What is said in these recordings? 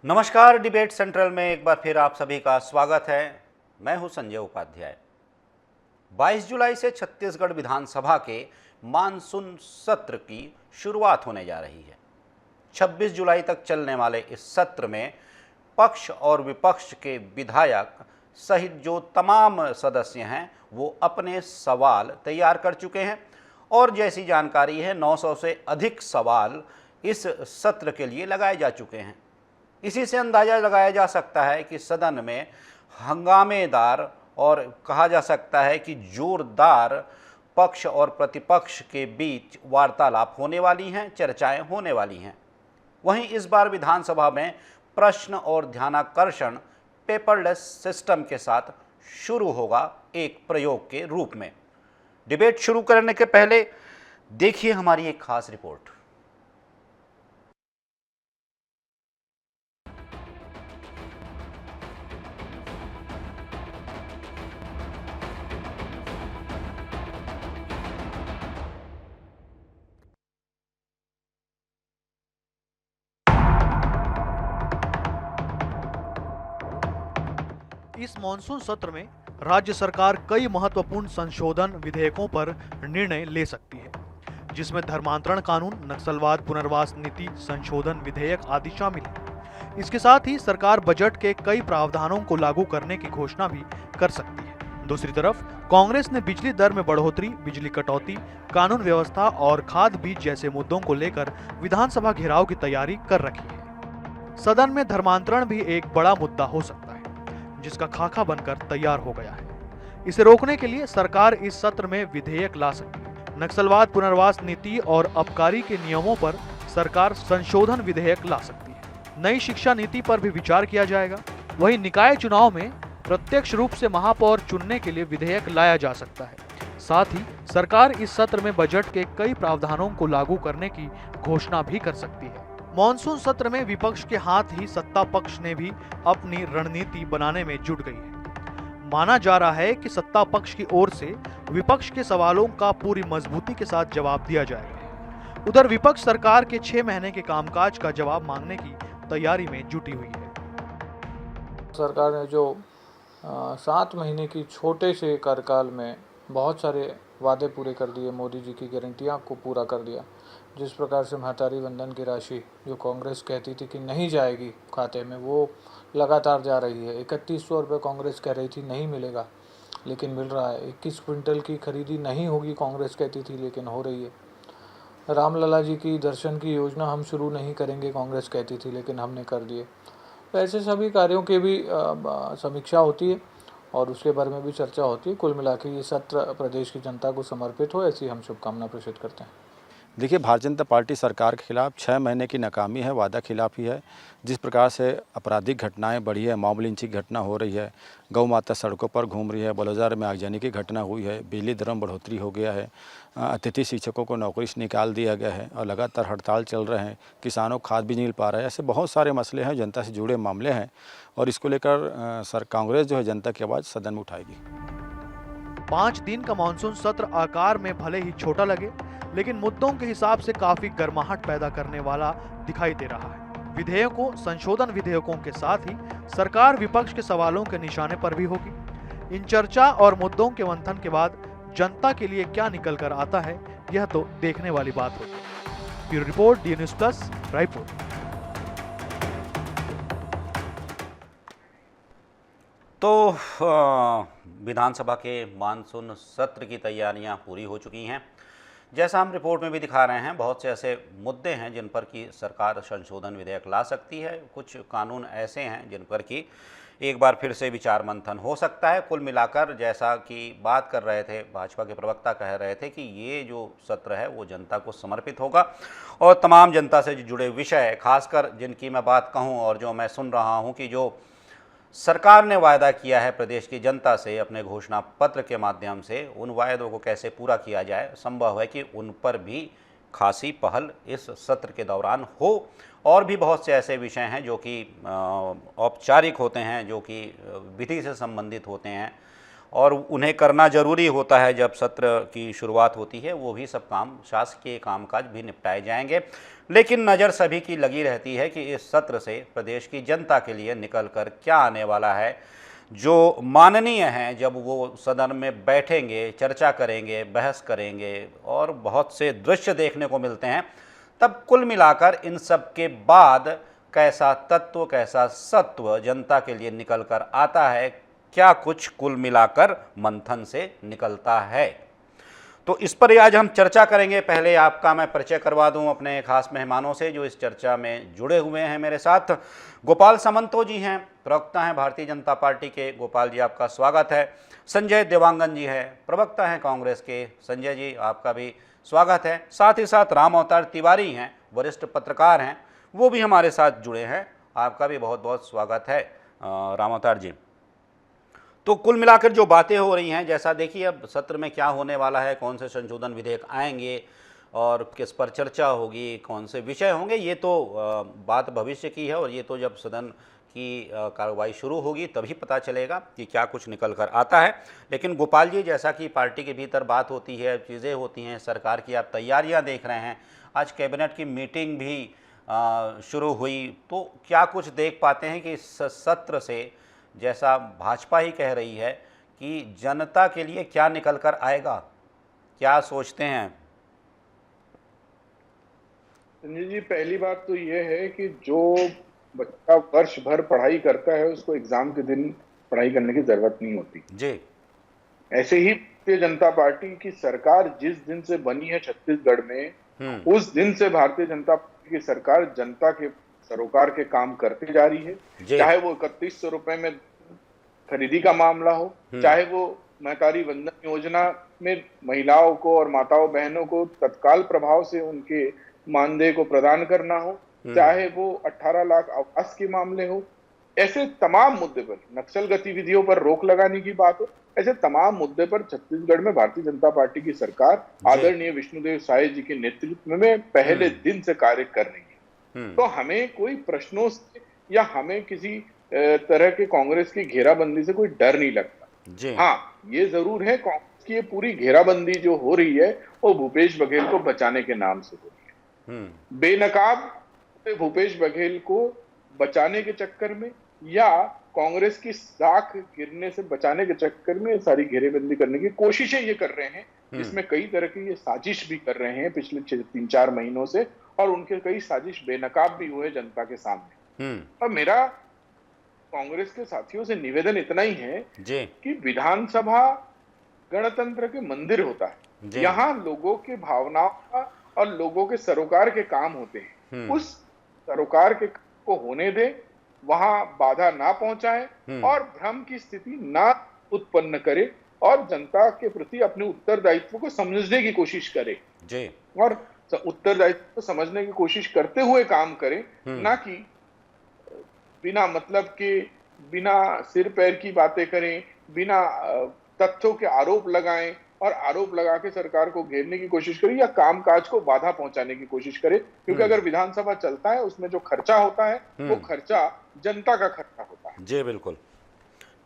नमस्कार। Debate central में एक बार फिर आप सभी का स्वागत है। मैं हूं संजय उपाध्याय। 22 जुलाई से छत्तीसगढ़ विधानसभा के मानसून सत्र की शुरुआत होने जा रही है। 26 जुलाई तक चलने वाले इस सत्र में पक्ष और विपक्ष के विधायक सहित जो तमाम सदस्य हैं वो अपने सवाल तैयार कर चुके हैं और जैसी जानकारी है 900 से अधिक सवाल इस सत्र के लिए लगाए जा चुके हैं। इसी से अंदाज़ा लगाया जा सकता है कि सदन में हंगामेदार और कहा जा सकता है कि जोरदार पक्ष और प्रतिपक्ष के बीच वार्तालाप होने वाली हैं, चर्चाएं होने वाली हैं। वहीं इस बार विधानसभा में प्रश्न और ध्यानाकर्षण पेपरलेस सिस्टम के साथ शुरू होगा, एक प्रयोग के रूप में। डिबेट शुरू करने के पहले देखिए हमारी एक खास रिपोर्ट। इस मॉनसून सत्र में राज्य सरकार कई महत्वपूर्ण संशोधन विधेयकों पर निर्णय ले सकती है, जिसमें धर्मांतरण कानून, नक्सलवाद पुनर्वास नीति संशोधन विधेयक आदि शामिल है। इसके साथ ही सरकार बजट के कई प्रावधानों को लागू करने की घोषणा भी कर सकती है। दूसरी तरफ कांग्रेस ने बिजली दर में बढ़ोतरी, बिजली कटौती, कानून व्यवस्था और खाद बीज जैसे मुद्दों को लेकर विधानसभा घेराव की तैयारी कर रखी है। सदन में धर्मांतरण भी एक बड़ा मुद्दा हो सकता है, जिसका खाका बनकर तैयार हो गया है। इसे रोकने के लिए सरकार इस सत्र में विधेयक ला सकती है। नक्सलवाद पुनर्वास नीति और आबकारी के नियमों पर सरकार संशोधन विधेयक ला सकती है। नई शिक्षा नीति पर भी विचार किया जाएगा। वहीं निकाय चुनाव में प्रत्यक्ष रूप से महापौर चुनने के लिए विधेयक लाया जा सकता है। साथ ही सरकार इस सत्र में बजट के कई प्रावधानों को लागू करने की घोषणा भी कर सकती है। मॉनसून सत्र में विपक्ष के हाथ ही सत्ता पक्ष ने भी अपनी रणनीति बनाने में जुट गई है। माना जा रहा है कि सत्ता पक्ष की ओर से विपक्ष के सवालों का पूरी मजबूती के साथ जवाब दिया जाएगा। उधर विपक्ष सरकार के 6 महीने के कामकाज का जवाब मांगने की तैयारी में जुटी हुई है। सरकार ने जो 7 महीने की छोटे से कार्यकाल में बहुत सारे वादे पूरे कर दिए, मोदी जी की गारंटियाँ को पूरा कर दिया। जिस प्रकार से महतारी वंदन की राशि जो कांग्रेस कहती थी कि नहीं जाएगी खाते में, वो लगातार जा रही है। 3100 रुपये कांग्रेस कह रही थी नहीं मिलेगा, लेकिन मिल रहा है। 21 क्विंटल की खरीदी नहीं होगी कांग्रेस कहती थी, लेकिन हो रही है। रामलला जी की दर्शन की योजना हम शुरू नहीं करेंगे कांग्रेस कहती थी, लेकिन हमने कर दिए। तो ऐसे सभी कार्यों की भी समीक्षा होती है और उसके बारे में भी चर्चा होती है। कुल मिला के ये सत्र प्रदेश की जनता को समर्पित हो, ऐसी हम शुभकामना प्रेषित करते हैं। देखिए, भारतीय जनता पार्टी सरकार के खिलाफ 6 महीने की नाकामी है, वादा खिलाफी है। जिस प्रकार से आपराधिक घटनाएं बढ़ी है, मॉब लिंचिंग की घटना हो रही है, गौ माता सड़कों पर घूम रही है, बलौदार में आगजनी की घटना हुई है, बिजली दर में बढ़ोतरी हो गया है, अतिथि शिक्षकों को नौकरी से निकाल दिया गया है और लगातार हड़ताल चल रहे हैं, किसानों को खाद भी नहीं मिल पा रहा है। ऐसे बहुत सारे मसले हैं, जनता से जुड़े मामले हैं और इसको लेकर कांग्रेस जो है जनता की आवाज़ सदन में उठाएगी। 5 दिन का मानसून सत्र आकार में भले ही छोटा लगे, लेकिन मुद्दों के हिसाब से काफी गर्माहट पैदा करने वाला दिखाई दे रहा है। विधेयकों, संशोधन विधेयकों के साथ ही सरकार विपक्ष के सवालों के निशाने पर भी होगी। इन चर्चा और मुद्दों के मंथन के बाद जनता के लिए क्या निकल कर आता है, यह तो देखने वाली बात होगी। Bureau report, D news plus, Raipur. तो विधानसभा के मानसून सत्र की तैयारियां पूरी हो चुकी हैं। जैसा हम रिपोर्ट में भी दिखा रहे हैं, बहुत से ऐसे मुद्दे हैं जिन पर कि सरकार संशोधन विधेयक ला सकती है। कुछ कानून ऐसे हैं जिन पर कि एक बार फिर से विचार मंथन हो सकता है। कुल मिलाकर जैसा कि बात कर रहे थे, भाजपा के प्रवक्ता कह रहे थे कि ये जो सत्र है वो जनता को समर्पित होगा और तमाम जनता से जुड़े विषय, खासकर जिनकी मैं बात कहूँ और जो मैं सुन रहा हूँ कि जो सरकार ने वायदा किया है प्रदेश की जनता से अपने घोषणा पत्र के माध्यम से, उन वायदों को कैसे पूरा किया जाए। संभव है कि उन पर भी खासी पहल इस सत्र के दौरान हो। और भी बहुत से ऐसे विषय हैं जो कि औपचारिक होते हैं, जो कि विधि से संबंधित होते हैं और उन्हें करना जरूरी होता है जब सत्र की शुरुआत होती है। वो भी सब काम, शासकीय कामकाज भी निपटाए जाएंगे। लेकिन नज़र सभी की लगी रहती है कि इस सत्र से प्रदेश की जनता के लिए निकल कर क्या आने वाला है। जो माननीय हैं जब वो सदन में बैठेंगे, चर्चा करेंगे, बहस करेंगे और बहुत से दृश्य देखने को मिलते हैं, तब कुल मिलाकर इन सब के बाद कैसा तत्व, कैसा सत्व जनता के लिए निकल कर आता है, क्या कुछ कुल मिलाकर मंथन से निकलता है, तो इस पर आज हम चर्चा करेंगे। पहले आपका मैं परिचय करवा दूं अपने खास मेहमानों से जो इस चर्चा में जुड़े हुए हैं मेरे साथ। गोपाल सामंतो जी हैं, प्रवक्ता हैं भारतीय जनता पार्टी के। गोपाल जी, आपका स्वागत है। संजय देवांगन जी हैं, प्रवक्ता हैं कांग्रेस के। संजय जी, आपका भी स्वागत है। साथ ही साथ राम अवतार तिवारी हैं, वरिष्ठ पत्रकार हैं, वो भी हमारे साथ जुड़े हैं। आपका भी बहुत बहुत स्वागत है राम अवतार जी। तो कुल मिलाकर जो बातें हो रही हैं, जैसा देखिए अब सत्र में क्या होने वाला है, कौन से संशोधन विधेयक आएंगे और किस पर चर्चा होगी, कौन से विषय होंगे, ये तो बात भविष्य की है और ये तो जब सदन की कार्रवाई शुरू होगी तभी पता चलेगा कि क्या कुछ निकल कर आता है। लेकिन गोपाल जी, जैसा कि पार्टी के भीतर बात होती है, चीज़ें होती हैं, सरकार की आप तैयारियां देख रहे हैं, आज कैबिनेट की मीटिंग भी शुरू हुई, तो क्या कुछ देख पाते हैं कि इस सत्र से, जैसा भाजपा ही कह रही है, कि जनता के लिए क्या निकल कर आएगा, क्या सोचते हैं? संजय जी, पहली बात तो यह है कि जो बच्चा वर्ष भर पढ़ाई करता है उसको एग्जाम के दिन पढ़ाई करने की जरूरत नहीं होती जी। ऐसे ही भारतीय जनता पार्टी की सरकार जिस दिन से बनी है छत्तीसगढ़ में, उस दिन से भारतीय जनता पार्टी की सरकार जनता के सरोकार के काम करते जा रही है। चाहे वो 3100 रुपए में खरीदी का मामला हो, चाहे वो महतारी वंदन योजना में महिलाओं को और माताओं बहनों को तत्काल प्रभाव से उनके मानदेय को प्रदान करना हो, चाहे वो 18 लाख आवास के मामले हो, ऐसे तमाम मुद्दे पर, नक्सल गतिविधियों पर रोक लगाने की बात हो, ऐसे तमाम मुद्दे पर छत्तीसगढ़ में भारतीय जनता पार्टी की सरकार आदरणीय विष्णुदेव साय जी के नेतृत्व में पहले दिन से कार्य कर रही है। तो हमें कोई प्रश्नों से या हमें किसी तरह के कांग्रेस की घेराबंदी से कोई डर नहीं लगता। हाँ, ये जरूर है, कांग्रेस की ये पूरी घेराबंदी जो हो रही है वो भूपेश बघेल को बचाने के नाम से हो रही है। बेनकाब भूपेश बघेल को बचाने के चक्कर में या कांग्रेस की साख गिरने से बचाने के चक्कर में सारी घेरेबंदी करने की कोशिशें ये कर रहे हैं, जिसमें कई तरह की ये साजिश भी कर रहे हैं पिछले 3-4 महीनों से, और उनके कई साजिश बेनकाब भी हुए जनता के सामने। और मेरा कांग्रेस के साथियों से निवेदन इतना ही है कि विधानसभा गणतंत्र के मंदिर होता है, यहाँ लोगों के भावनाओं का और लोगों के सरोकार के काम होते हैं। उस सरोकार के को होने दे, वहां बाधा ना पहुंचाए और भ्रम की स्थिति ना उत्पन्न करे और जनता के प्रति अपने उत्तरदायित्व को समझने की कोशिश करे और उत्तरदायित्व को समझने की कोशिश करते हुए काम करे, ना कि बिना मतलब के, बिना सिर पैर की बातें करें, बिना तथ्यों के आरोप लगाएं और आरोप लगा के सरकार को घेरने की कोशिश करे या कामकाज को बाधा पहुंचाने की कोशिश करे। क्योंकि अगर विधानसभा चलता है उसमें जो खर्चा होता है वो खर्चा जनता का खर्चा होता है। जी बिल्कुल,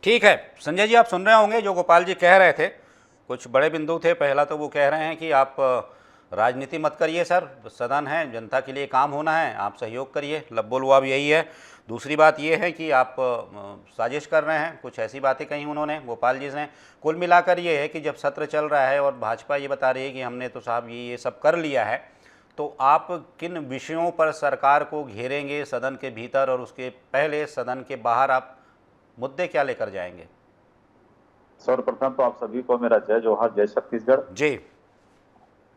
ठीक है। संजय जी, आप सुन रहे होंगे जो गोपाल जी कह रहे थे, कुछ बड़े बिंदु थे। पहला तो वो कह रहे हैं कि आप राजनीति मत करिए सर, सदन है, जनता के लिए काम होना है, आप सहयोग करिए, लब्बो-लुआब यही है। दूसरी बात ये है कि आप साजिश कर रहे हैं, कुछ ऐसी बातें कही उन्होंने, गोपाल जी ने। कुल मिलाकर ये है कि जब सत्र चल रहा है और भाजपा ये बता रही है कि हमने तो साहब ये सब कर लिया है, तो आप किन विषयों पर सरकार को घेरेंगे सदन के भीतर और उसके पहले सदन के बाहर आप मुद्दे क्या लेकर जाएंगे? सर्वप्रथम तो आप सभी को मेरा जय जोहार, जय छत्तीसगढ़ जी।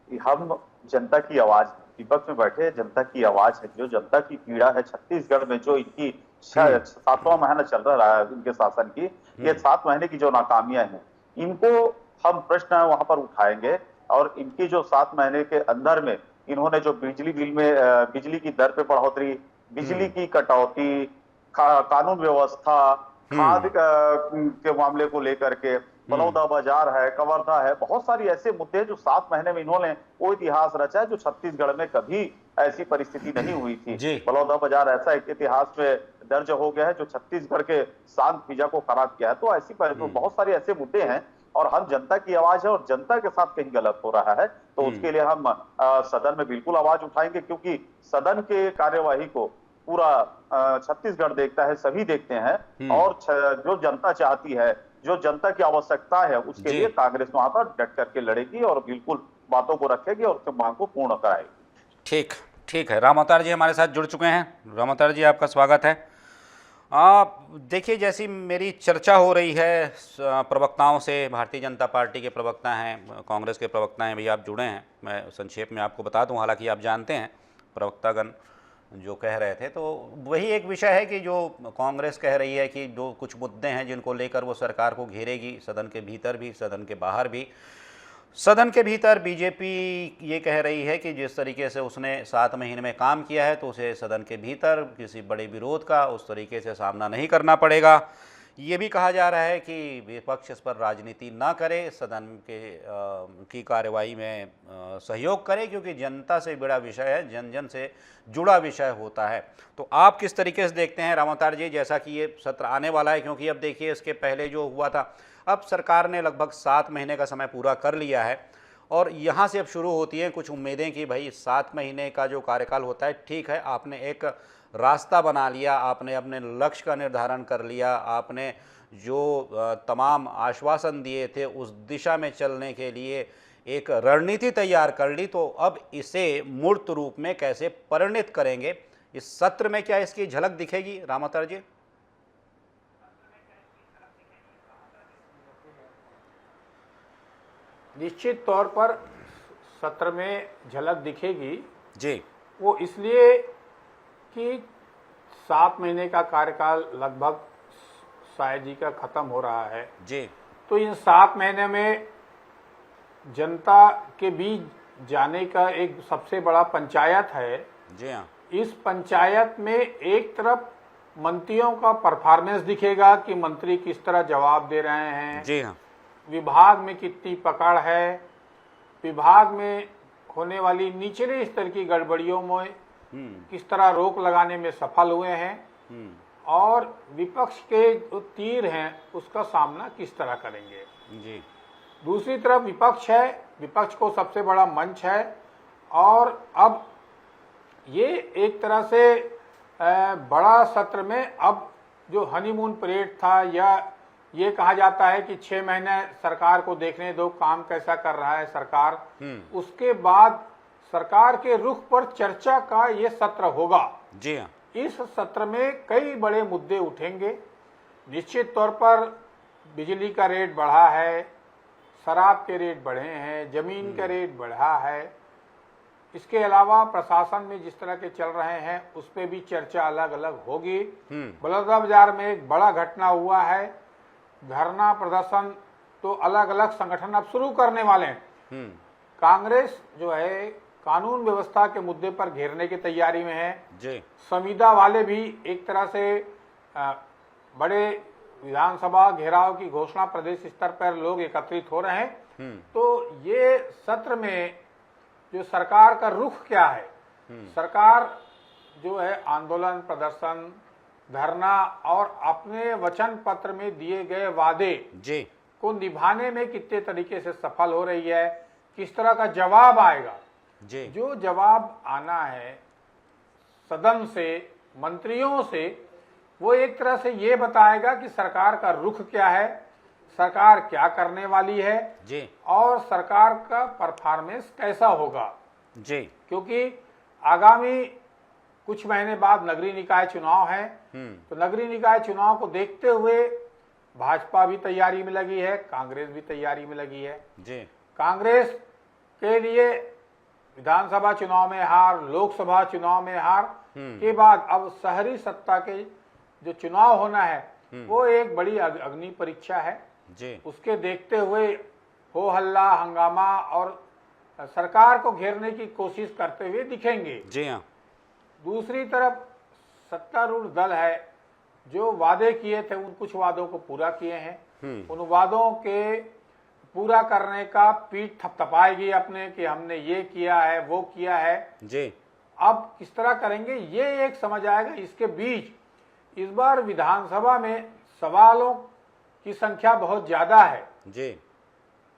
हम जनता की आवाज, विपक्ष में बैठे जनता की आवाज है, जो जनता की पीड़ा है छत्तीसगढ़ में, जो इनकी 7वां महीना चल रहा है इनके शासन की, ये 7 महीने की जो नाकामियां हैं, इनको हम प्रश्न है वहां पर उठाएंगे। और इनकी जो 7 महीने के अंदर में इन्होंने जो बिजली बिल में बिजली की दर पे बढ़ोतरी, बिजली की कटौती, कानून व्यवस्था, खाद के मामले को लेकर के, बलौदा बाजार है, कवर्धा है, बहुत सारी ऐसे मुद्दे हैं जो 7 महीने में इन्होंने वो इतिहास रचा है जो छत्तीसगढ़ में कभी ऐसी परिस्थिति नहीं हुई थी। बलौदा बाजार ऐसा एक इतिहास में दर्ज हो गया है जो छत्तीसगढ़ के शांत फिजा को खराब किया है। तो ऐसी बहुत सारे ऐसे मुद्दे हैं और हम जनता की आवाज है और जनता के साथ कहीं गलत हो रहा है तो उसके लिए हम सदन में बिल्कुल आवाज उठाएंगे, क्योंकि सदन के कार्यवाही को पूरा छत्तीसगढ़ देखता है, सभी देखते हैं और जो जनता चाहती है, जो जनता की आवश्यकता है, उसके लिए कांग्रेस वहां पर डट करके लड़ेगी और बिल्कुल बातों को रखेगी और उसके मांग को पूर्ण कराएगी। ठीक है। राम अवतार जी हमारे साथ जुड़ चुके हैं। राम अवतार जी, आपका स्वागत है। देखिए, जैसी मेरी चर्चा हो रही है प्रवक्ताओं से, भारतीय जनता पार्टी के प्रवक्ता हैं, कांग्रेस के प्रवक्ता हैं, भी आप जुड़े हैं। मैं संक्षेप में आपको बता दूं, हालांकि आप जानते हैं प्रवक्तागण जो कह रहे थे, तो वही एक विषय है कि जो कांग्रेस कह रही है कि जो कुछ मुद्दे हैं जिनको लेकर वो सरकार को घेरेगी, सदन के भीतर भी, सदन के बाहर भी। सदन के भीतर बीजेपी ये कह रही है कि जिस तरीके से उसने 7 महीने में काम किया है तो उसे सदन के भीतर किसी बड़े विरोध का उस तरीके से सामना नहीं करना पड़ेगा। ये भी कहा जा रहा है कि विपक्ष इस पर राजनीति ना करे, सदन की कार्यवाही में सहयोग करे, क्योंकि जनता से जुड़ा विषय है, जन जन से जुड़ा विषय होता है। तो आप किस तरीके से देखते हैं राम अवतार जी, जैसा कि ये सत्र आने वाला है, क्योंकि अब देखिए इसके पहले जो हुआ था, अब सरकार ने लगभग 7 महीने का समय पूरा कर लिया है और यहाँ से अब शुरू होती हैं कुछ उम्मीदें कि भाई 7 महीने का जो कार्यकाल होता है, ठीक है, आपने एक रास्ता बना लिया, आपने अपने लक्ष्य का निर्धारण कर लिया, आपने जो तमाम आश्वासन दिए थे उस दिशा में चलने के लिए एक रणनीति तैयार कर ली, तो अब इसे मूर्त रूप में कैसे परिणित करेंगे? इस सत्र में क्या इसकी झलक दिखेगी राम अवतार जी? निश्चित तौर पर सत्र में झलक दिखेगी जी। वो इसलिए कि 7 महीने का कार्यकाल लगभग शायद जी का खत्म हो रहा है जी। तो इन 7 महीने में जनता के बीच जाने का एक सबसे बड़ा पंचायत है। जी हाँ। इस पंचायत में एक तरफ मंत्रियों का परफॉर्मेंस दिखेगा कि मंत्री किस तरह जवाब दे रहे हैं। जी हाँ। विभाग में कितनी पकड़ है, विभाग में होने वाली निचले स्तर की गड़बड़ियों में किस तरह रोक लगाने में सफल हुए हैं और विपक्ष के जो तीर हैं उसका सामना किस तरह करेंगे। जी। दूसरी तरफ विपक्ष है, विपक्ष को सबसे बड़ा मंच है और अब ये एक तरह से बड़ा सत्र में अब जो हनीमून पीरियड था या ये कहा जाता है कि 6 महीने सरकार को देखने दो काम कैसा कर रहा है सरकार, उसके बाद सरकार के रुख पर चर्चा का ये सत्र होगा। जी हाँ। इस सत्र में कई बड़े मुद्दे उठेंगे। निश्चित तौर पर बिजली का रेट बढ़ा है, शराब के रेट बढ़े हैं, जमीन का रेट बढ़ा है, इसके अलावा प्रशासन में जिस तरह के चल रहे हैं उस पर भी चर्चा अलग अलग होगी। बलौदाबाजार में एक बड़ा घटना हुआ है, धरना प्रदर्शन तो अलग अलग संगठन अब शुरू करने वाले हैं। कांग्रेस जो है कानून व्यवस्था के मुद्दे पर घेरने की तैयारी में है जी। संविदा वाले भी एक तरह से बड़े विधानसभा घेराव की घोषणा प्रदेश स्तर पर लोग एकत्रित हो रहे हैं। तो ये सत्र में जो सरकार का रुख क्या है, सरकार जो है आंदोलन प्रदर्शन धरना और अपने वचन पत्र में दिए गए वादे जी को निभाने में कितने तरीके से सफल हो रही है, किस तरह का जवाब आएगा। जी। जो जवाब आना है सदन से, मंत्रियों से, वो एक तरह से ये बताएगा कि सरकार का रुख क्या है, सरकार क्या करने वाली है जी और सरकार का परफॉर्मेंस कैसा होगा। जी। क्योंकि आगामी कुछ महीने बाद नगरीय निकाय चुनाव है, तो नगरीय निकाय चुनाव को देखते हुए भाजपा भी तैयारी में लगी है, कांग्रेस भी तैयारी में लगी है। जी। कांग्रेस के लिए विधानसभा चुनाव में हार, लोकसभा चुनाव में हार के बाद अब शहरी सत्ता के जो चुनाव होना है वो एक बड़ी अग्नि परीक्षा है जी। उसके देखते हुए हो हल्ला हंगामा और सरकार को घेरने की कोशिश करते हुए दिखेंगे। जी हाँ। दूसरी तरफ सत्तारूढ़ दल है जो वादे किए थे उन कुछ वादों को पूरा किए हैं, उन वादों के पूरा करने का पीठ थपथपाएगी अपने कि हमने ये किया है वो किया है। जी। अब किस तरह करेंगे ये एक समझ आएगा। इसके बीच इस बार विधानसभा में सवालों की संख्या बहुत ज्यादा है जी।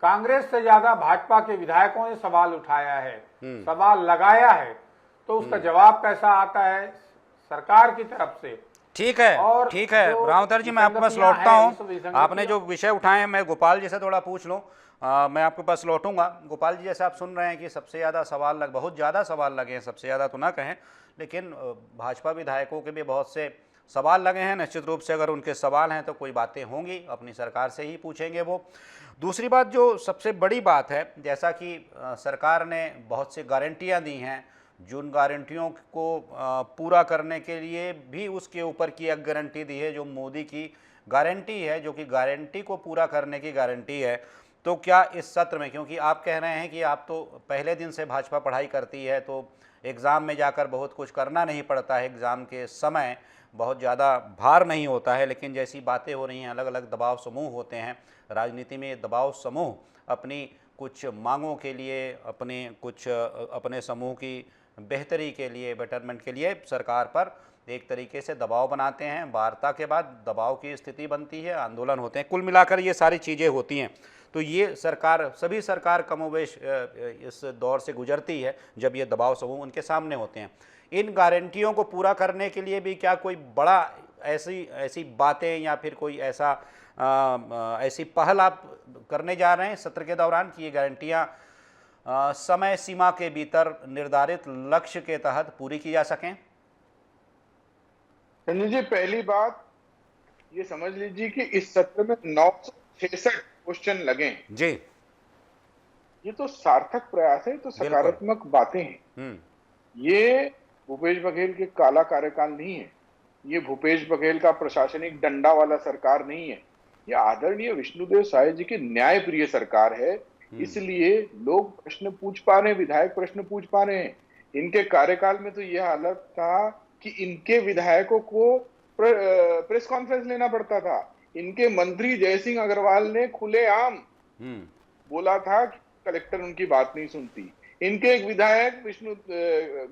कांग्रेस से ज्यादा भाजपा के विधायकों ने सवाल उठाया है, सवाल लगाया है, तो उसका जवाब कैसा आता है सरकार की तरफ से। ठीक है, और ठीक है रावतर जी, मैं आपके पास लौटता हूँ। आपने जो विषय उठाए हैं, मैं गोपाल जी से थोड़ा पूछ लूँ। मैं आपके पास लौटूंगा। गोपाल जी, जैसे आप सुन रहे हैं कि सबसे ज़्यादा सवाल बहुत ज़्यादा सवाल लगे हैं, सबसे ज़्यादा तो ना कहें, लेकिन भाजपा विधायकों के भी बहुत से सवाल लगे हैं। निश्चित रूप से अगर उनके सवाल हैं तो कोई बातें होंगी, अपनी सरकार से ही पूछेंगे वो। दूसरी बात, जो सबसे बड़ी बात है, जैसा कि सरकार ने बहुत सी गारंटियाँ दी हैं, जिन गारंटियों को पूरा करने के लिए भी उसके ऊपर की एक गारंटी दी है जो मोदी की गारंटी है, जो कि गारंटी को पूरा करने की गारंटी है। तो क्या इस सत्र में, क्योंकि आप कह रहे हैं कि आप तो पहले दिन से भाजपा पढ़ाई करती है, तो एग्ज़ाम में जाकर बहुत कुछ करना नहीं पड़ता है, एग्ज़ाम के समय बहुत ज़्यादा भार नहीं होता है, लेकिन जैसी बातें हो रही हैं, अलग अलग दबाव समूह होते हैं राजनीति में, दबाव समूह अपनी कुछ मांगों के लिए, अपने समूह की बेहतरी के लिए, बेटरमेंट के लिए सरकार पर एक तरीके से दबाव बनाते हैं। वार्ता के बाद दबाव की स्थिति बनती है, आंदोलन होते हैं, कुल मिलाकर ये सारी चीज़ें होती हैं। तो ये सरकार, सभी सरकार कमोबेश इस दौर से गुजरती है जब ये दबाव समूह उनके सामने होते हैं। इन गारंटियों को पूरा करने के लिए भी क्या कोई बड़ा ऐसी बातें या फिर कोई ऐसी पहल आप करने जा रहे हैं सत्र के दौरान कि ये गारंटियां समय सीमा के भीतर निर्धारित लक्ष्य के तहत पूरी की जा सकें? संजय जी, पहली बात ये समझ लीजिए कि इस सत्र में 966 क्वेश्चन लगे जी। ये तो सार्थक प्रयास है, तो सकारात्मक बातें हैं। ये भूपेश बघेल के काला कार्यकाल नहीं है, ये भूपेश बघेल का प्रशासनिक डंडा वाला सरकार नहीं है, ये आदरणीय विष्णुदेव साय जी की न्याय प्रिय सरकार है। इसलिए लोग प्रश्न पूछ पा रहे हैं, विधायक प्रश्न पूछ पा रहे हैं। इनके कार्यकाल में तो यह हालत था कि इनके विधायकों को प्रेस कॉन्फ्रेंस लेना पड़ता था। इनके मंत्री जयसिंह अग्रवाल ने खुलेआम बोला था कि कलेक्टर उनकी बात नहीं सुनती। इनके एक विधायक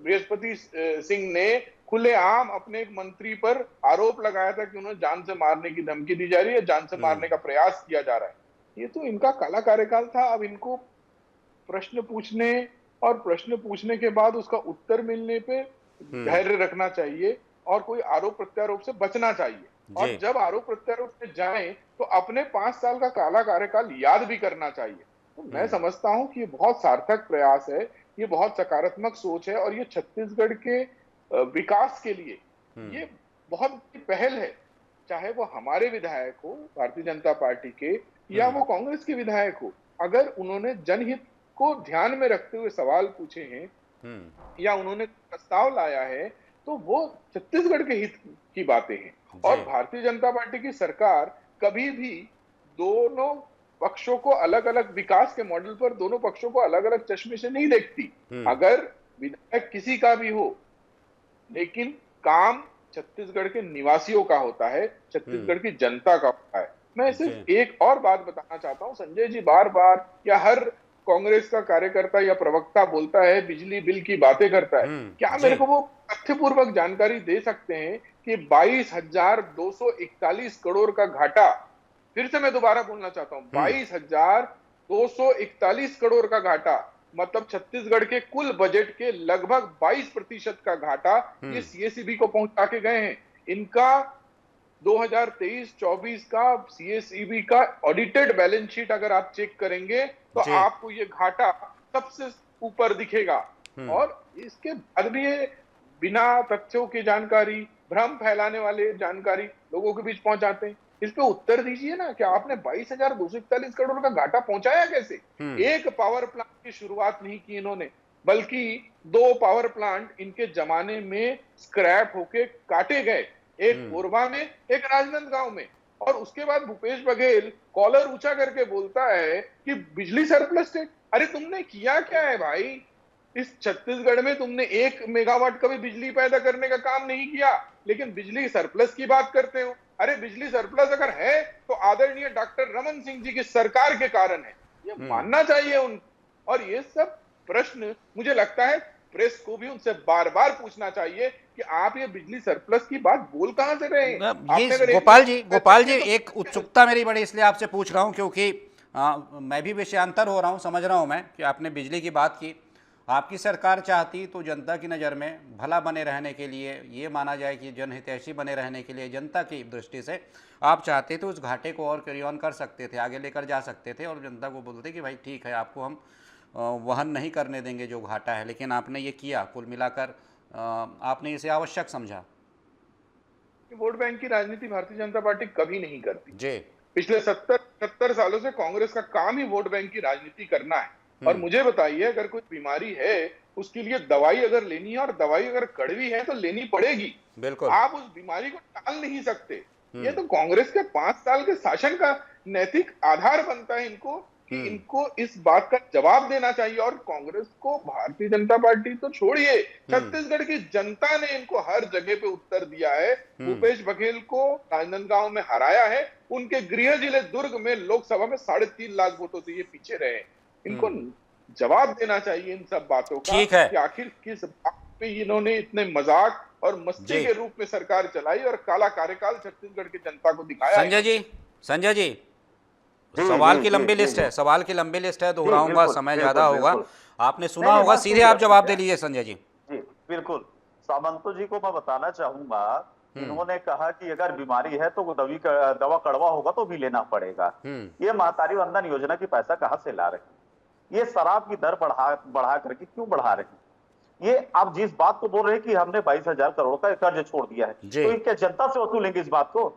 बृहस्पति सिंह ने खुलेआम अपने एक मंत्री पर आरोप लगाया था कि उन्हें जान से मारने की धमकी दी जा रही है, जान से मारने का प्रयास किया जा रहा है। ये तो इनका काला कार्यकाल था। अब इनको प्रश्न पूछने और प्रश्न पूछने के बाद उसका उत्तर मिलने पे धैर्य रखना चाहिए और कोई आरोप प्रत्यारोप से बचना चाहिए। और जब आरोप प्रत्यारोप से जाएं तो अपने 5 साल का काला कार्यकाल याद भी करना चाहिए। तो मैं समझता हूं कि ये बहुत सार्थक प्रयास है, ये बहुत सकारात्मक सोच है और ये छत्तीसगढ़ के विकास के लिए ये बहुत बड़ी पहल है। चाहे वो हमारे विधायक हो भारतीय जनता पार्टी के या वो कांग्रेस के विधायक हो, अगर उन्होंने जनहित को ध्यान में रखते हुए सवाल पूछे हैं या उन्होंने प्रस्ताव लाया है, तो वो छत्तीसगढ़ के हित की बातें हैं। और भारतीय जनता पार्टी की सरकार कभी भी दोनों पक्षों को अलग अलग विकास के मॉडल पर दोनों पक्षों को अलग अलग चश्मे से नहीं देखती। अगर विधायक किसी का भी हो, लेकिन काम छत्तीसगढ़ के निवासियों का होता है, छत्तीसगढ़ की जनता का होता है। मैं सिर्फ एक और बात बताना चाहता हूं। संजय जी बार बार या हर कांग्रेस का कार्यकर्ता या प्रवक्ता बोलता है बिजली बिल की बातें करता है, क्या मेरे को वो तथ्यपूर्वक जानकारी दे सकते हैं कि 22,241 करोड़ का घाटा, फिर से मैं दोबारा बोलना चाहता हूं, 22,241 करोड़ का घाटा, मतलब छत्तीसगढ़ के कुल बजट के लगभग 22% का घाटा ये सीएसईबी को पहुंचा के गए हैं। इनका 2023-24 का सीएसईबी का ऑडिटेड बैलेंस शीट अगर आप चेक करेंगे तो आपको ये घाटा सबसे ऊपर दिखेगा। और इसके बाद भी बिना तथ्यों की जानकारी, भ्रम फैलाने वाले जानकारी लोगों के बीच पहुंचाते हैं। इस पे उत्तर दीजिए ना कि आपने 22,241 करोड़ का घाटा पहुंचाया कैसे? एक पावर प्लांट की शुरुआत नहीं की इन्होंने, बल्कि 2 पावर प्लांट इनके जमाने में स्क्रैप होके काटे गए, एक कोरबा में, एक राजनांदगांव में। और उसके बाद भूपेश बघेल कॉलर ऊंचा करके बोलता है कि बिजली सरप्लस स्टेट। अरे तुमने किया क्या है भाई? इस छत्तीसगढ़ में तुमने 1 मेगावाट का भी बिजली पैदा करने का काम नहीं किया, लेकिन बिजली सरप्लस की बात करते हो। अरे बिजली सरप्लस अगर है तो आदरणीय डॉक्टर रमन सिंह जी की सरकार के कारण है, ये मानना चाहिए उन। और ये सब प्रश्न मुझे लगता है प्रेस को भी उनसे बार बार पूछना चाहिए कि आप ये बिजली सरप्लस की बात बोल कहां से रहे हैं? आपने अगर ये गोपाल जी एक उत्सुकता मेरी बड़ी इसलिए आपसे पूछ रहा हूं क्योंकि मैं भी विषयांतर हो रहा हूं, समझ रहा हूं मैं कि आपने बिजली की बात की। आपकी सरकार चाहती तो जनता की नज़र में भला बने रहने के लिए, ये माना जाए कि जनहितैषी बने रहने के लिए, जनता की दृष्टि से आप चाहते तो उस घाटे को और कैरी ऑन कर सकते थे, आगे लेकर जा सकते थे और जनता को बोलते कि भाई ठीक है, आपको हम वहन नहीं करने देंगे जो घाटा है। लेकिन आपने ये किया, कुल मिलाकर आपने इसे आवश्यक समझा। वोट बैंक की राजनीति भारतीय जनता पार्टी कभी नहीं करती जी। पिछले 70 सालों से कांग्रेस का काम ही वोट बैंक की राजनीति करना है। और मुझे बताइए, अगर कोई बीमारी है उसके लिए दवाई अगर लेनी है और दवाई अगर कड़वी है तो लेनी पड़ेगी, बिल्कुल। आप उस बीमारी को टाल नहीं सकते। ये तो कांग्रेस के 5 साल के शासन का नैतिक आधार बनता है इनको कि इनको इस बात का जवाब देना चाहिए। और कांग्रेस को भारतीय जनता पार्टी तो छोड़िए, छत्तीसगढ़ की जनता ने इनको हर जगह पे उत्तर दिया है। भूपेश बघेल को राजनांदगांव में हराया है, उनके गृह जिले दुर्ग में लोकसभा में 3.5 लाख वोटों से ये पीछे रहे। इनको जवाब देना चाहिए इन सब बातों का कि आखिर किस बात पे इन्होंने इतने मजाक और मस्ती के रूप में सरकार चलाई और काला कार्यकाल छत्तीसगढ़ की जनता को दिखाया। संजय जी सवाल की लंबी लिस्ट है, दोहराऊंगा, समय ज्यादा होगा। आपने सुना होगा, सीधे आप जवाब दे लीजिए संजय जी। जी बिल्कुल। सामंतो जी को मैं बताना चाहूंगा, इन्होंने कहा कि अगर बीमारी है तो दवा कड़वा होगा तो भी लेना पड़ेगा। ये महतारी वंदन योजना की पैसा कहां से ला रहे हैं? ये शराब की दर बढ़ा करके क्यों बढ़ा रहे हैं? ये आप जिस बात को बोल रहे हैं कि हमने 22,000 करोड़ का कर्ज छोड़ दिया है, तो क्या जनता से वसूलेंगे इस बात को?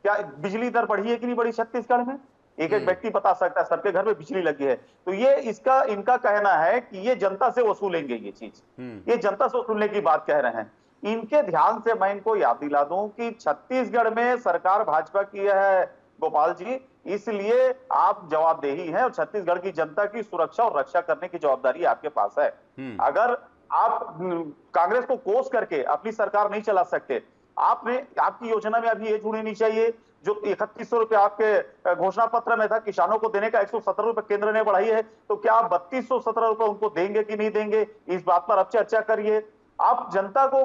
क्या बिजली दर बढ़ी है कि नहीं बढ़ी छत्तीसगढ़ में? एक व्यक्ति बता सकता है, सबके घर में बिजली लगी है। तो ये इनका कहना है कि ये जनता से वसूलेंगे ये चीज, ये जनता से वसूलने की बात कह रहे हैं। इनके ध्यान से मैं इनको याद दिला दूं कि छत्तीसगढ़ में सरकार भाजपा की है गोपाल जी, इसलिए आप जवाबदेही है और छत्तीसगढ़ की जनता की सुरक्षा और रक्षा करने की जवाबदारी आपके पास है। अगर आप कांग्रेस को कोस करके अपनी सरकार नहीं चला सकते, आपकी योजना में अभी ये जुड़नी नहीं चाहिए जो 3100 रुपए आपके घोषणा पत्र में था किसानों को देने का, 117 रुपए केंद्र ने बढ़ाई है, तो क्या आप 3217 रुपए उनको देंगे कि नहीं देंगे, इस बात पर अब चर्चा करिए। आप जनता को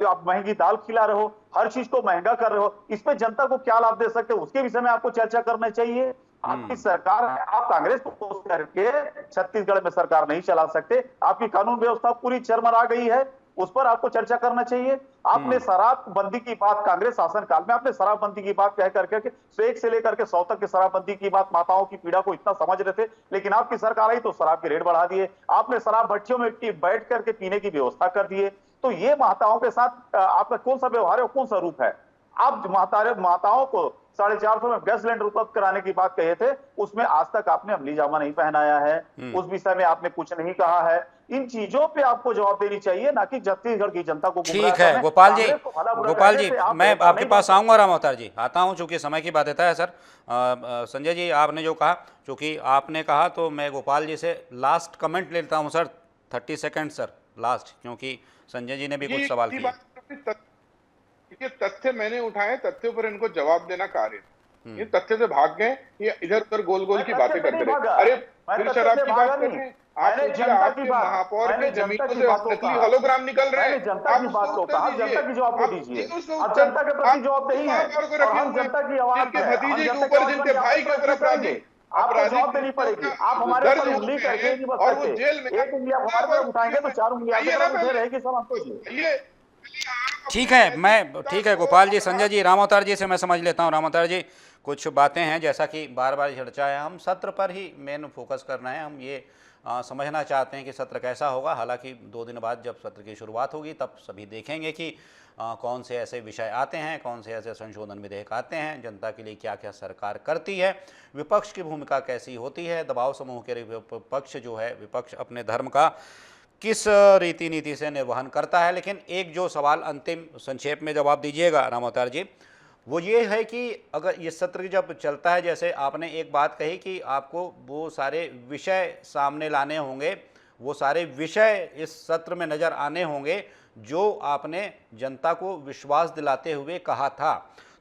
आप महंगी दाल खिला रहे हो, हर चीज को महंगा कर रहे हो, इस पे जनता को क्या लाभ दे सकते हो, उसके विषय में आपको चर्चा करना चाहिए। आपकी सरकार है, आप कांग्रेस को कोस करके छत्तीसगढ़ में सरकार नहीं चला सकते। आपकी कानून व्यवस्था पूरी चरमरा गई है, उस पर आपको चर्चा करना चाहिए। आपने शराबबंदी की बात कांग्रेस शासनकाल में आपने शराबबंदी की बात कह करके 1 से लेकर के 100 तक की शराबबंदी की बात, माताओं की पीड़ा को इतना समझ रहे थे, लेकिन आपकी सरकार आई तो शराब के रेट बढ़ा दिए। आपने शराब भट्टियों में बैठ करके पीने की व्यवस्था कर दिए। तो ये माताओं के साथ आपका कौन सा व्यवहार है, कौन सा रूप है? आप माताओं को 450 में गैस सिलेंडर उपलब्ध कराने की बात कहे थे, उसमें आज तक आपने अमली जामा नहीं पहनाया है, उस विषय में आपने कुछ नहीं कहा है। इन चीजों पे आपको जवाब देनी चाहिए, ना कि छत्तीसगढ़ की जनता को। ठीक है गोपाल जी, मैं आपके पास आऊंगा, राम अवतार जी आता हूं, चूंकि समय की बाध्यता है सर। संजय जी आपने जो कहा, चूंकि आपने कहा तो मैं गोपाल जी से लास्ट कमेंट लेता हूं सर, 30 सेकेंड सर लास्ट, क्योंकि संजय जी ने भी कुछ सवाल किए। ये तथ्य मैंने उठाए, तथ्यों पर इनको जवाब देना कार्य। ये तथ्य से भाग गए, ये इधर उधर गोल गोल की बातें करते रहे। अरे फिर शराब की बात कर रहे हैं आप, आपके महापौर के जमीनों से नकली होलोग्राम निकल रहे हैं। जनता की बात को कहा, जनता की जवाब को दीजिए, आप जनता के प्रति जवाबदेही है, हम जनता की आवाज जिनके भतीजे के ऊपर, जिनके भाई के ऊपर अपराधी, आपको जवाब देनी पड़ेगी। आप हमारे ऊपर उंगली करके नहीं बच सकते। एक उंगली आप हमारे ऊपर उठाएंगे तो 4 उंगलियां मुझे रहेगी सर, आपको। ठीक है गोपाल जी, संजय जी, राम अवतार जी से मैं समझ लेता हूँ। राम अवतार जी, कुछ बातें हैं, जैसा कि बार बार चर्चा है, हम सत्र पर ही मेन फोकस करना है। हम ये समझना चाहते हैं कि सत्र कैसा होगा। हालांकि 2 दिन बाद जब सत्र की शुरुआत होगी तब सभी देखेंगे कि कौन से ऐसे विषय आते हैं, कौन से ऐसे संशोधन विधेयक आते हैं, जनता के लिए क्या क्या सरकार करती है, विपक्ष की भूमिका कैसी होती है, दबाव समूह के विपक्ष जो है, विपक्ष अपने धर्म का किस रीति नीति से निर्वहन करता है। लेकिन एक जो सवाल अंतिम संक्षेप में जवाब दीजिएगा राम अवतार जी, वो ये है कि अगर ये सत्र जब चलता है, जैसे आपने एक बात कही कि आपको वो सारे विषय सामने लाने होंगे, वो सारे विषय इस सत्र में नज़र आने होंगे जो आपने जनता को विश्वास दिलाते हुए कहा था।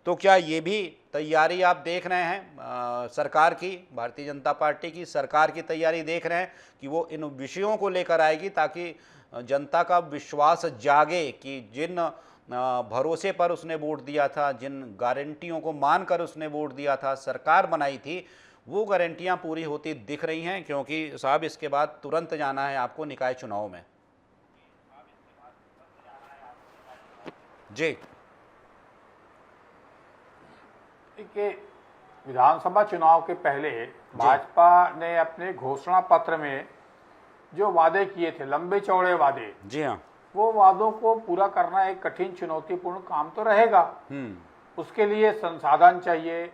तो क्या ये भी तैयारी आप देख रहे हैं सरकार की, भारतीय जनता पार्टी की सरकार की तैयारी देख रहे हैं कि वो इन विषयों को लेकर आएगी ताकि जनता का विश्वास जागे कि जिन भरोसे पर उसने वोट दिया था, जिन गारंटियों को मानकर उसने वोट दिया था, सरकार बनाई थी, वो गारंटियां पूरी होती दिख रही हैं? क्योंकि साहब इसके बाद तुरंत जाना है आपको निकाय चुनाव में। जी देखिए, विधानसभा चुनाव के पहले भाजपा ने अपने घोषणा पत्र में जो वादे किए थे, लंबे चौड़े वादे, जी हाँ, वो वादों को पूरा करना एक कठिन चुनौतीपूर्ण काम तो रहेगा। उसके लिए संसाधन चाहिए,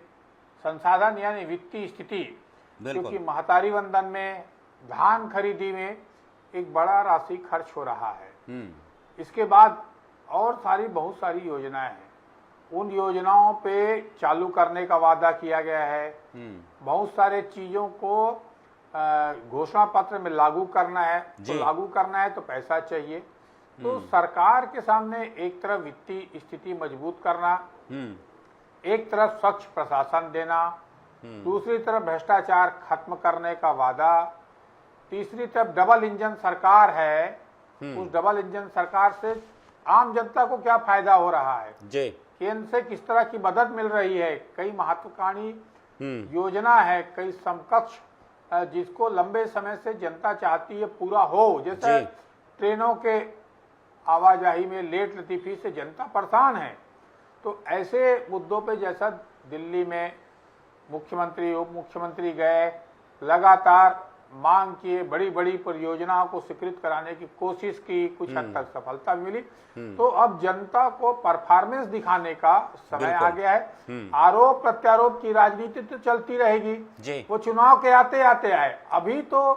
संसाधन यानी वित्तीय स्थिति, क्योंकि महतारी वंदन में, धान खरीदी में एक बड़ा राशि खर्च हो रहा है। इसके बाद और बहुत सारी योजनाएं हैं, उन योजनाओं पे चालू करने का वादा किया गया है। बहुत सारे चीजों को घोषणा पत्र में लागू करना है, तो लागू करना है तो पैसा चाहिए। तो सरकार के सामने एक तरफ वित्तीय स्थिति मजबूत करना, एक तरफ स्वच्छ प्रशासन देना, दूसरी तरफ भ्रष्टाचार खत्म करने का वादा, तीसरी तरफ डबल इंजन सरकार है। उस डबल इंजन सरकार से आम जनता को क्या फायदा हो रहा है, केंद्र से किस तरह की मदद मिल रही है, कई महत्वाकांक्षी योजना है, कई समकक्ष जिसको लंबे समय से जनता चाहती है पूरा हो। जैसे ट्रेनों के आवाजाही में लेट लतीफी से जनता परेशान है, तो ऐसे मुद्दों पे जैसा दिल्ली में मुख्यमंत्री उप मुख्यमंत्री गए, लगातार मांग किए, बड़ी बड़ी परियोजनाओं को स्वीकृत कराने की कोशिश की, कुछ हद तक सफलता भी मिली। तो अब जनता को परफॉर्मेंस दिखाने का समय आ गया है। आरोप प्रत्यारोप की राजनीति तो चलती रहेगी, वो चुनाव के आते आते आए। अभी तो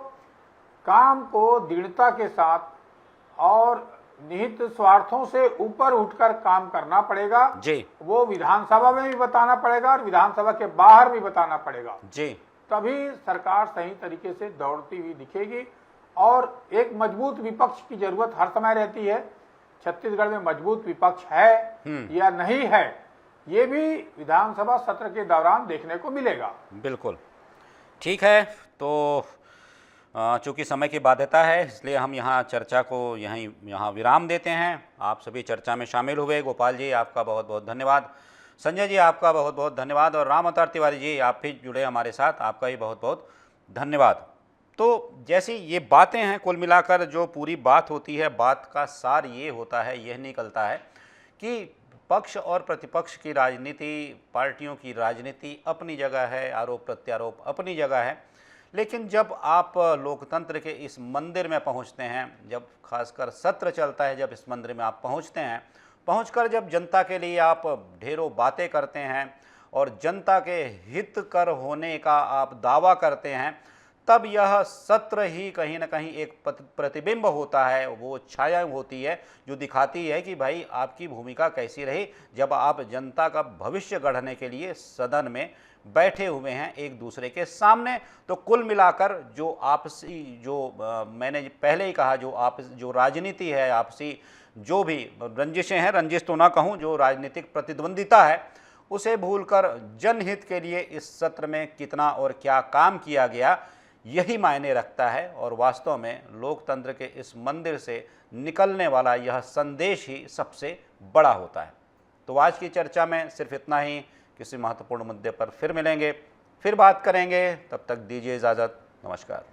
काम को दृढ़ता के साथ और निहित स्वार्थों से ऊपर उठकर काम करना पड़ेगा। वो विधानसभा में भी बताना पड़ेगा और विधानसभा के बाहर भी बताना पड़ेगा। तभी सरकार सही तरीके से दौड़ती हुई दिखेगी। और एक मजबूत विपक्ष की जरूरत हर समय रहती है। छत्तीसगढ़ में मजबूत विपक्ष है या नहीं है, ये भी विधानसभा सत्र के दौरान देखने को मिलेगा। बिल्कुल ठीक है। तो चूंकि समय की बाध्यता है, इसलिए हम यहाँ चर्चा को यहाँ विराम देते हैं। आप सभी चर्चा में शामिल हुए। गोपाल जी, आपका बहुत बहुत धन्यवाद। संजय जी, आपका बहुत बहुत धन्यवाद। और राम अवतार तिवारी जी, आप भी जुड़े हमारे साथ, आपका भी बहुत बहुत धन्यवाद। तो जैसी ये बातें हैं, कुल मिलाकर जो पूरी बात होती है, बात का सार ये होता है, यह निकलता है कि पक्ष और प्रतिपक्ष की राजनीति, पार्टियों की राजनीति अपनी जगह है, आरोप प्रत्यारोप अपनी जगह है। लेकिन जब आप लोकतंत्र के इस मंदिर में पहुंचते हैं, जब खासकर सत्र चलता है, जब इस मंदिर में आप पहुंचते हैं, पहुंचकर जब जनता के लिए आप ढेरों बातें करते हैं और जनता के हित कर होने का आप दावा करते हैं, तब यह सत्र ही कहीं ना कहीं एक प्रतिबिंब होता है, वो छाया होती है जो दिखाती है कि भाई आपकी भूमिका कैसी रही जब आप जनता का भविष्य गढ़ने के लिए सदन में बैठे हुए हैं एक दूसरे के सामने। तो कुल मिलाकर जो आपसी, जो मैंने पहले ही कहा, जो राजनीति है, आपसी जो भी रंजिशें हैं, रंजिश तो ना कहूँ, जो राजनीतिक प्रतिद्वंदिता है, उसे भूलकर जनहित के लिए इस सत्र में कितना और क्या काम किया गया, यही मायने रखता है। और वास्तव में लोकतंत्र के इस मंदिर से निकलने वाला यह संदेश ही सबसे बड़ा होता है। तो आज की चर्चा में सिर्फ इतना ही। किसी महत्वपूर्ण मुद्दे पर फिर मिलेंगे, फिर बात करेंगे। तब तक दीजिए इजाज़त। नमस्कार।